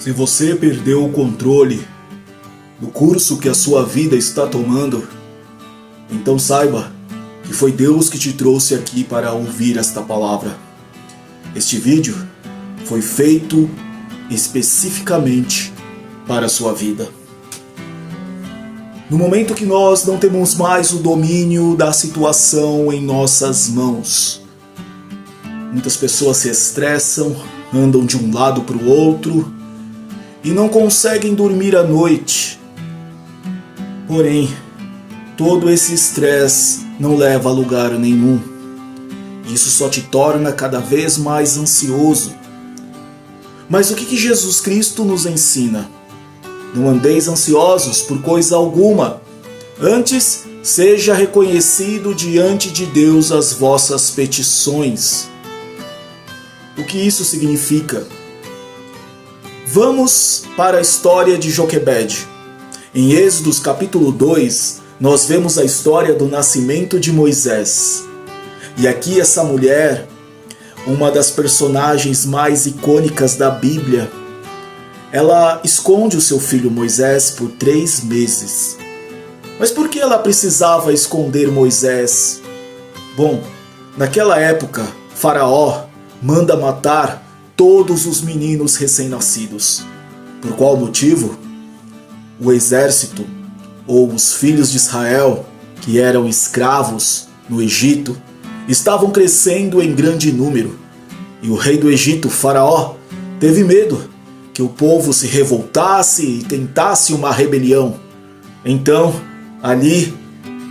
Se você perdeu o controle do curso que a sua vida está tomando, então saiba que foi Deus que te trouxe aqui para ouvir esta palavra. Este vídeo foi feito especificamente para a sua vida. No momento que nós não temos mais o domínio da situação em nossas mãos, muitas pessoas se estressam, andam de um lado para o outro e não conseguem dormir à noite. Porém, todo esse estresse não leva a lugar nenhum. Isso só te torna cada vez mais ansioso. Mas o que Jesus Cristo nos ensina? Não andeis ansiosos por coisa alguma. Antes, seja reconhecido diante de Deus as vossas petições. O que isso significa? Vamos para a história de Joquebede. Em Êxodos capítulo 2, nós vemos a história do nascimento de Moisés. E aqui essa mulher, uma das personagens mais icônicas da Bíblia, ela esconde o seu filho Moisés por 3 meses. Mas por que ela precisava esconder Moisés? Bom, naquela época, Faraó manda matar todos os meninos recém-nascidos. Por qual motivo? O exército, ou os filhos de Israel, que eram escravos no Egito, estavam crescendo em grande número. E o rei do Egito, Faraó, teve medo que o povo se revoltasse e tentasse uma rebelião. Então, ali,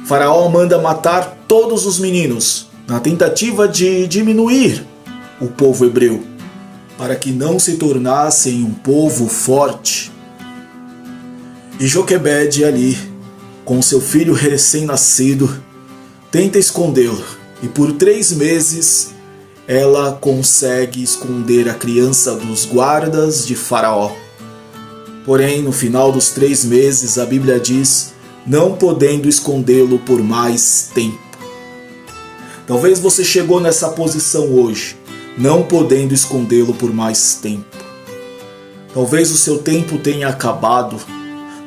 Faraó manda matar todos os meninos, na tentativa de diminuir o povo hebreu, para que não se tornassem um povo forte. E Joquebede ali, com seu filho recém-nascido, tenta escondê-lo. E por 3 meses, ela consegue esconder a criança dos guardas de Faraó. Porém, no final dos 3 meses, a Bíblia diz, não podendo escondê-lo por mais tempo. Talvez você chegou nessa posição hoje, não podendo escondê-lo por mais tempo. Talvez o seu tempo tenha acabado.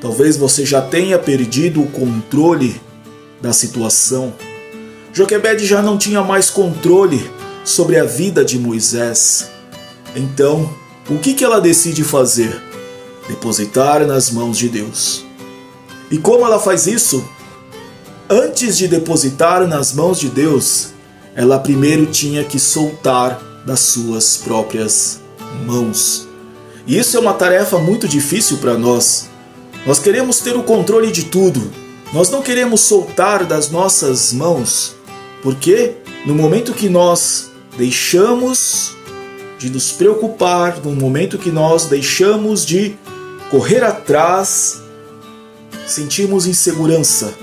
Talvez você já tenha perdido o controle da situação. Joquebede já não tinha mais controle sobre a vida de Moisés. Então, o que ela decide fazer? Depositar nas mãos de Deus. E como ela faz isso? Antes de depositar nas mãos de Deus, ela primeiro tinha que soltar das suas próprias mãos. E isso é uma tarefa muito difícil para nós. Nós queremos ter o controle de tudo. Nós não queremos soltar das nossas mãos, porque no momento que nós deixamos de nos preocupar, no momento que nós deixamos de correr atrás, sentimos insegurança.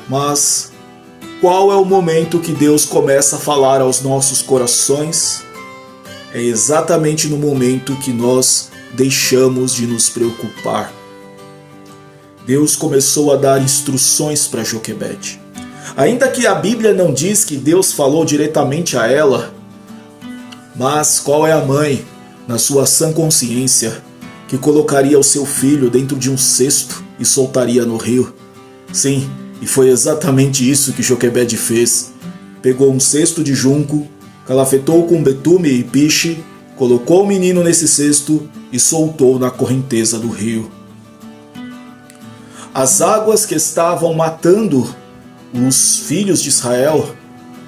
Mas qual é o momento que Deus começa a falar aos nossos corações? É exatamente no momento que nós deixamos de nos preocupar. Deus começou a dar instruções para Joquebede. Ainda que a Bíblia não diz que Deus falou diretamente a ela, mas qual é a mãe, na sua sã consciência, que colocaria o seu filho dentro de um cesto e soltaria no rio? Sim, e foi exatamente isso que Joquebede fez. Pegou um cesto de junco, calafetou com betume e piche, colocou o menino nesse cesto e soltou na correnteza do rio. As águas que estavam matando os filhos de Israel,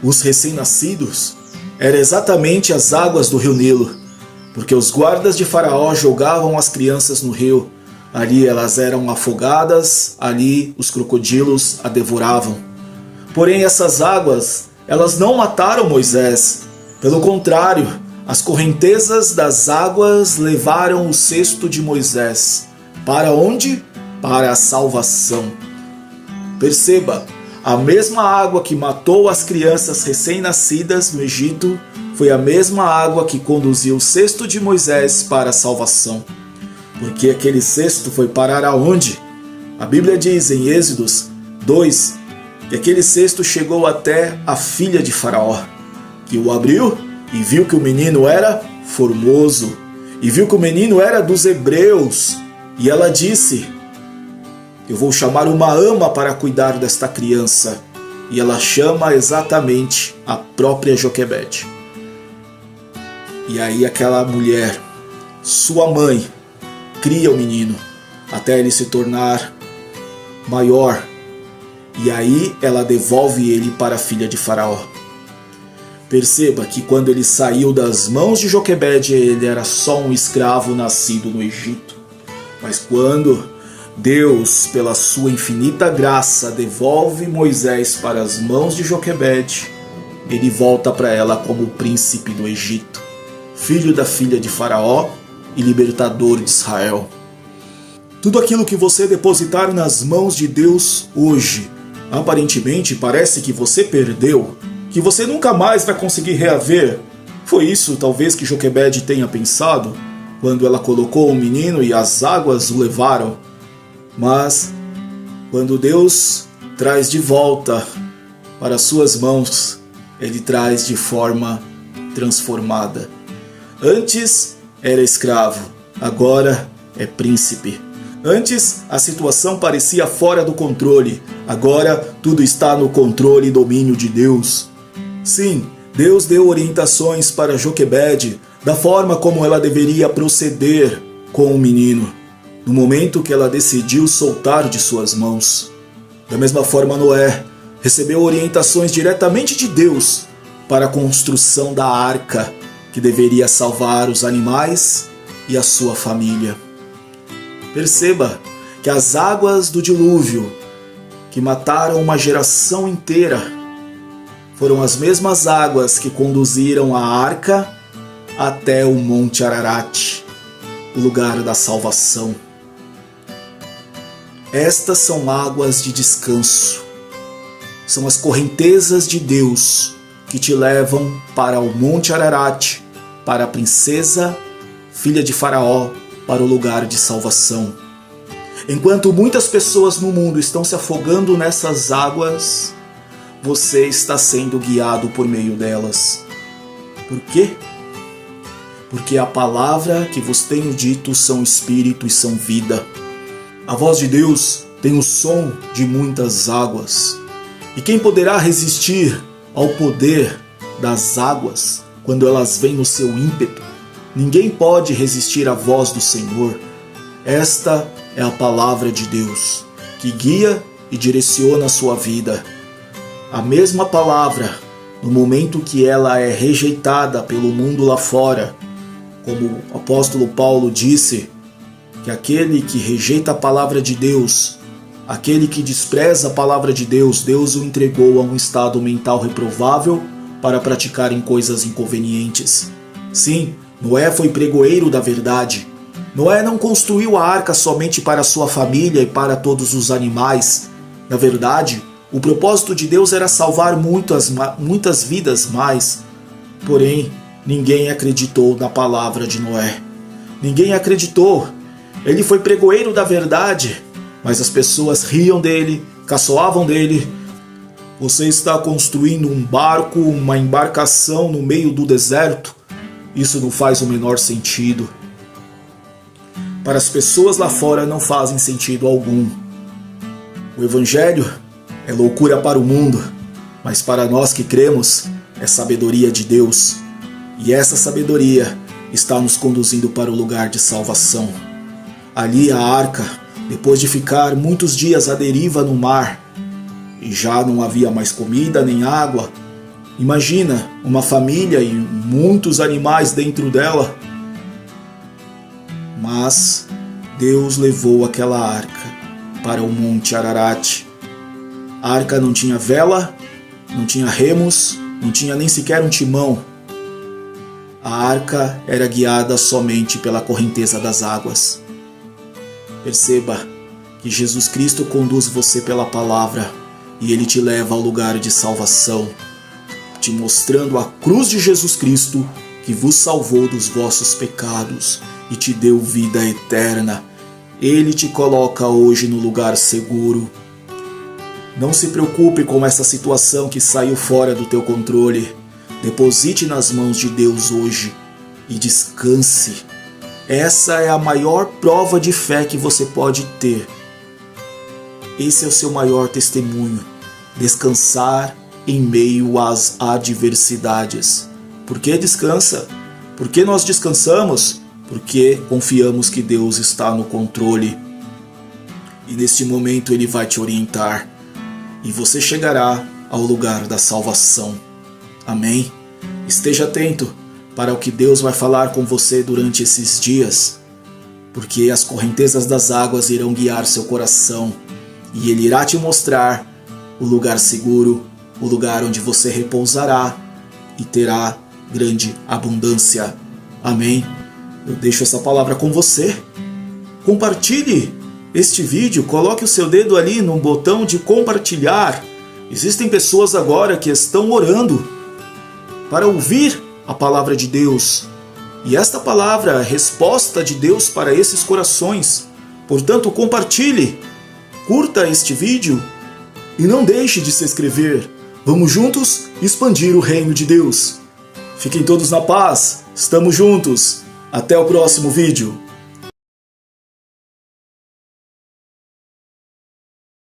os recém-nascidos, eram exatamente as águas do rio Nilo, porque os guardas de Faraó jogavam as crianças no rio. Ali elas eram afogadas, ali os crocodilos a devoravam. Porém, essas águas, elas não mataram Moisés. Pelo contrário, as correntezas das águas levaram o cesto de Moisés. Para onde? Para a salvação. Perceba, a mesma água que matou as crianças recém-nascidas no Egito foi a mesma água que conduziu o cesto de Moisés para a salvação. Porque aquele cesto foi parar aonde? A Bíblia diz em Êxodos 2 que aquele cesto chegou até a filha de Faraó, que o abriu e viu que o menino era formoso. e viu que o menino era dos hebreus, e ela disse: eu vou chamar uma ama para cuidar desta criança. E ela chama exatamente a própria Joquebede. E aí aquela mulher, sua mãe, cria o menino até ele se tornar maior. E aí ela devolve ele para a filha de Faraó. Perceba que quando ele saiu das mãos de Joquebede, ele era só um escravo nascido no Egito. Mas quando Deus, pela sua infinita graça, devolve Moisés para as mãos de Joquebede, ele volta para ela como o príncipe do Egito, filho da filha de Faraó e libertador de Israel. Tudo aquilo que você depositar nas mãos de Deus hoje, aparentemente parece que você perdeu, que você nunca mais vai conseguir reaver. Foi isso talvez que Joquebede tenha pensado quando ela colocou o menino e as águas o levaram. Mas quando Deus traz de volta para suas mãos, Ele traz de forma transformada. Antes era escravo, agora é príncipe. Antes a situação parecia fora do controle, agora tudo está no controle e domínio de Deus. Sim, Deus deu orientações para Joquebede da forma como ela deveria proceder com o menino, no momento que ela decidiu soltar de suas mãos. Da mesma forma, Noé recebeu orientações diretamente de Deus para a construção da arca, que deveria salvar os animais e a sua família. Perceba que as águas do dilúvio, que mataram uma geração inteira, foram as mesmas águas que conduziram a arca até o Monte Ararat, o lugar da salvação. Estas são águas de descanso. São as correntezas de Deus que te levam para o Monte Ararat, para a princesa, filha de Faraó, para o lugar de salvação. Enquanto muitas pessoas no mundo estão se afogando nessas águas, você está sendo guiado por meio delas. Por quê? Porque a palavra que vos tenho dito são espírito e são vida. A voz de Deus tem o som de muitas águas. E quem poderá resistir ao poder das águas quando elas vêm no seu ímpeto? Ninguém pode resistir à voz do Senhor. Esta é a palavra de Deus, que guia e direciona a sua vida. A mesma palavra, no momento que ela é rejeitada pelo mundo lá fora, como o apóstolo Paulo disse, que aquele que rejeita a palavra de Deus, aquele que despreza a palavra de Deus, Deus o entregou a um estado mental reprovável para praticarem coisas inconvenientes. Sim, Noé foi pregoeiro da verdade. Noé não construiu a arca somente para sua família e para todos os animais. Na verdade, o propósito de Deus era salvar muitas vidas mais. Porém, ninguém acreditou na palavra de Noé. Ninguém acreditou. Ele foi pregoeiro da verdade, mas as pessoas riam dele, caçoavam dele. Você está construindo um barco, uma embarcação no meio do deserto? Isso não faz o menor sentido. Para as pessoas lá fora não fazem sentido algum. O Evangelho é loucura para o mundo, mas para nós que cremos é sabedoria de Deus. E essa sabedoria está nos conduzindo para o lugar de salvação. Ali a arca, depois de ficar muitos dias à deriva no mar, e já não havia mais comida nem água. Imagina uma família e muitos animais dentro dela. Mas Deus levou aquela arca para o Monte Ararat. A arca não tinha vela, não tinha remos, não tinha nem sequer um timão. A arca era guiada somente pela correnteza das águas. Perceba que Jesus Cristo conduz você pela palavra e Ele te leva ao lugar de salvação, te mostrando a cruz de Jesus Cristo que vos salvou dos vossos pecados e te deu vida eterna. Ele te coloca hoje no lugar seguro. Não se preocupe com essa situação que saiu fora do teu controle. Deposite nas mãos de Deus hoje e descanse. Essa é a maior prova de fé que você pode ter. Esse é o seu maior testemunho. Descansar em meio às adversidades. Por que descansa? Por que nós descansamos? Porque confiamos que Deus está no controle. E neste momento Ele vai te orientar. E você chegará ao lugar da salvação. Amém? Esteja atento para o que Deus vai falar com você durante esses dias. Porque as correntezas das águas irão guiar seu coração. E Ele irá te mostrar o lugar seguro, o lugar onde você repousará e terá grande abundância. Amém? Eu deixo essa palavra com você. Compartilhe este vídeo, coloque o seu dedo ali no botão de compartilhar. Existem pessoas agora que estão orando para ouvir a palavra de Deus. E esta palavra é a resposta de Deus para esses corações. Portanto, compartilhe, curta este vídeo e não deixe de se inscrever. Vamos juntos expandir o reino de Deus. Fiquem todos na paz. Estamos juntos. Até o próximo vídeo.